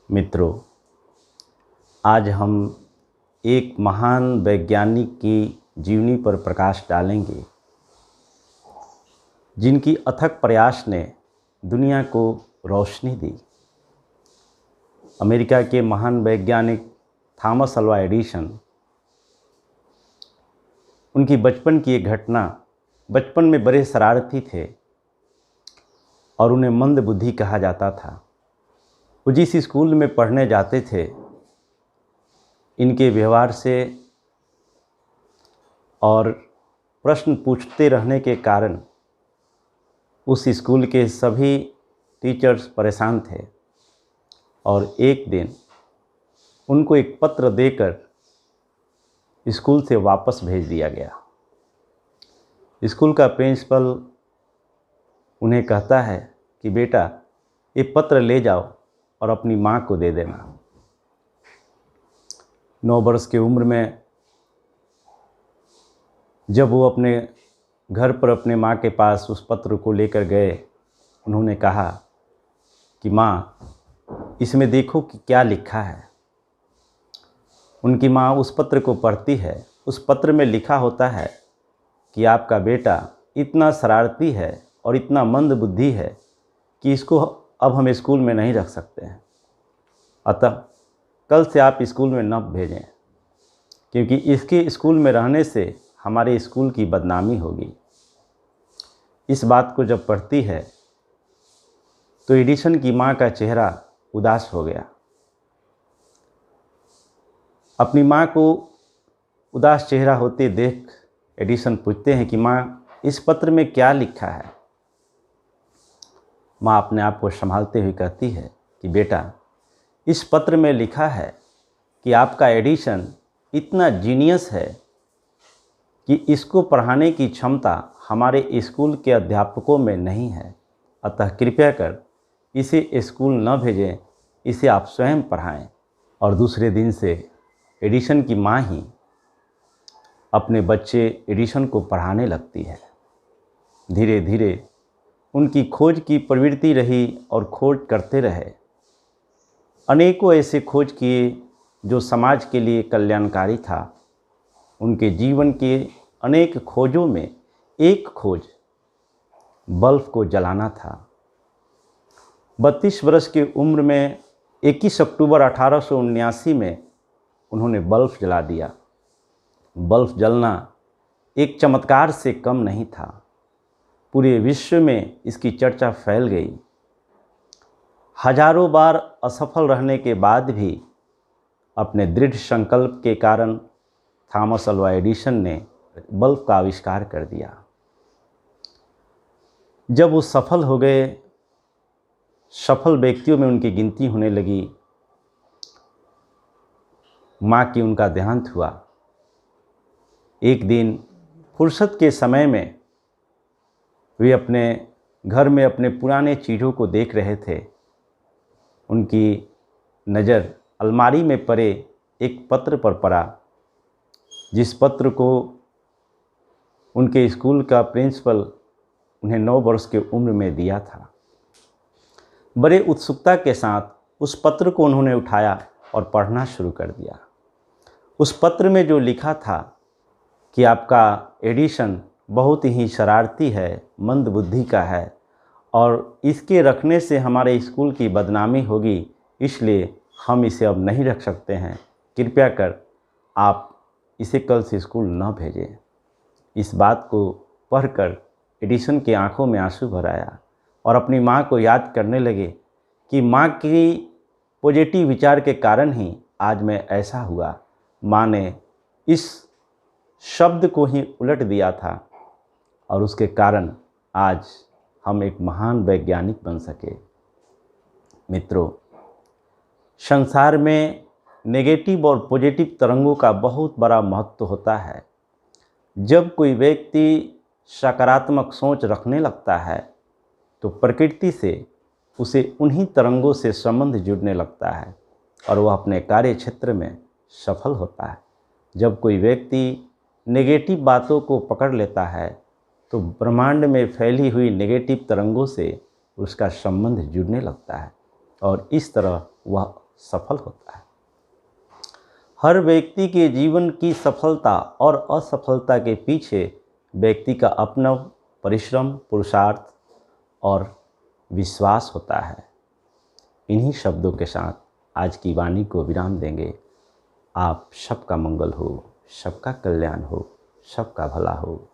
मित्रों, आज हम एक महान वैज्ञानिक की जीवनी पर प्रकाश डालेंगे, जिनकी अथक प्रयास ने दुनिया को रोशनी दी। अमेरिका के महान वैज्ञानिक थॉमस अल्वा एडिसन। उनकी बचपन की एक घटना, बचपन में बड़े शरारती थे और उन्हें मंद बुद्धि कहा जाता था। वो जिस स्कूल में पढ़ने जाते थे, इनके व्यवहार से और प्रश्न पूछते रहने के कारण उस स्कूल के सभी टीचर्स परेशान थे और एक दिन उनको एक पत्र देकर स्कूल से वापस भेज दिया गया। स्कूल का प्रिंसिपल उन्हें कहता है कि बेटा, ये पत्र ले जाओ और अपनी माँ को दे देना। 9 वर्ष की उम्र में जब वो अपने घर पर अपने माँ के पास उस पत्र को लेकर गए, उन्होंने कहा कि माँ, इसमें देखो कि क्या लिखा है। उनकी माँ उस पत्र को पढ़ती है। उस पत्र में लिखा होता है कि आपका बेटा इतना शरारती है और इतना मंद बुद्धि है कि इसको अब हम स्कूल में नहीं रख सकते हैं। अतः कल से आप स्कूल में न भेजें, क्योंकि इसके स्कूल में रहने से हमारे स्कूल की बदनामी होगी। इस बात को जब पढ़ती है तो एडिसन की माँ का चेहरा उदास हो गया। अपनी माँ को उदास चेहरा होते देख एडिसन पूछते हैं कि माँ, इस पत्र में क्या लिखा है। माँ अपने आप को संभालते हुए कहती है कि बेटा, इस पत्र में लिखा है कि आपका एडिसन इतना जीनियस है कि इसको पढ़ाने की क्षमता हमारे स्कूल के अध्यापकों में नहीं है। अतः कृपया कर इसे स्कूल न भेजें, इसे आप स्वयं पढ़ाएं। और दूसरे दिन से एडिसन की माँ ही अपने बच्चे एडिसन को पढ़ाने लगती है। धीरे धीरे उनकी खोज की प्रवृत्ति रही और खोज करते रहे। अनेकों ऐसे खोज किए जो समाज के लिए कल्याणकारी था। उनके जीवन के अनेक खोजों में एक खोज बल्ब को जलाना था। 32 वर्ष की उम्र में 21 अक्टूबर 1879 में उन्होंने बल्ब जला दिया। बल्ब जलना एक चमत्कार से कम नहीं था। पूरे विश्व में इसकी चर्चा फैल गई। हजारों बार असफल रहने के बाद भी अपने दृढ़ संकल्प के कारण थॉमस अल्वा एडिसन ने बल्ब का आविष्कार कर दिया। जब वो सफल हो गए, सफल व्यक्तियों में उनकी गिनती होने लगी, माँ की उनका देहांत हुआ। एक दिन फुर्सत के समय में वे अपने घर में अपने पुराने चीज़ों को देख रहे थे। उनकी नज़र अलमारी में पड़े एक पत्र पर पड़ा, जिस पत्र को उनके स्कूल का प्रिंसिपल उन्हें 9 वर्ष की उम्र में दिया था। बड़े उत्सुकता के साथ उस पत्र को उन्होंने उठाया और पढ़ना शुरू कर दिया। उस पत्र में जो लिखा था कि आपका एडिसन बहुत ही शरारती है, मंद बुद्धि का है और इसके रखने से हमारे स्कूल की बदनामी होगी, इसलिए हम इसे अब नहीं रख सकते हैं। कृपया कर आप इसे कल से स्कूल न भेजें। इस बात को पढ़कर एडिसन की आंखों में आंसू भर आया और अपनी माँ को याद करने लगे कि माँ की पॉजिटिव विचार के कारण ही आज मैं ऐसा हुआ। माँ ने इस शब्द को ही उलट दिया था और उसके कारण आज हम एक महान वैज्ञानिक बन सके। मित्रों, संसार में नेगेटिव और पॉजिटिव तरंगों का बहुत बड़ा महत्व होता है। जब कोई व्यक्ति सकारात्मक सोच रखने लगता है तो प्रकृति से उसे उन्हीं तरंगों से संबंध जुड़ने लगता है और वह अपने कार्य क्षेत्र में सफल होता है। जब कोई व्यक्ति नेगेटिव बातों को पकड़ लेता है तो ब्रह्मांड में फैली हुई नेगेटिव तरंगों से उसका संबंध जुड़ने लगता है और इस तरह वह सफल होता है। हर व्यक्ति के जीवन की सफलता और असफलता के पीछे व्यक्ति का अपना परिश्रम, पुरुषार्थ और विश्वास होता है। इन्हीं शब्दों के साथ आज की वाणी को विराम देंगे। आप सबका मंगल हो, सबका कल्याण हो, सबका भला हो।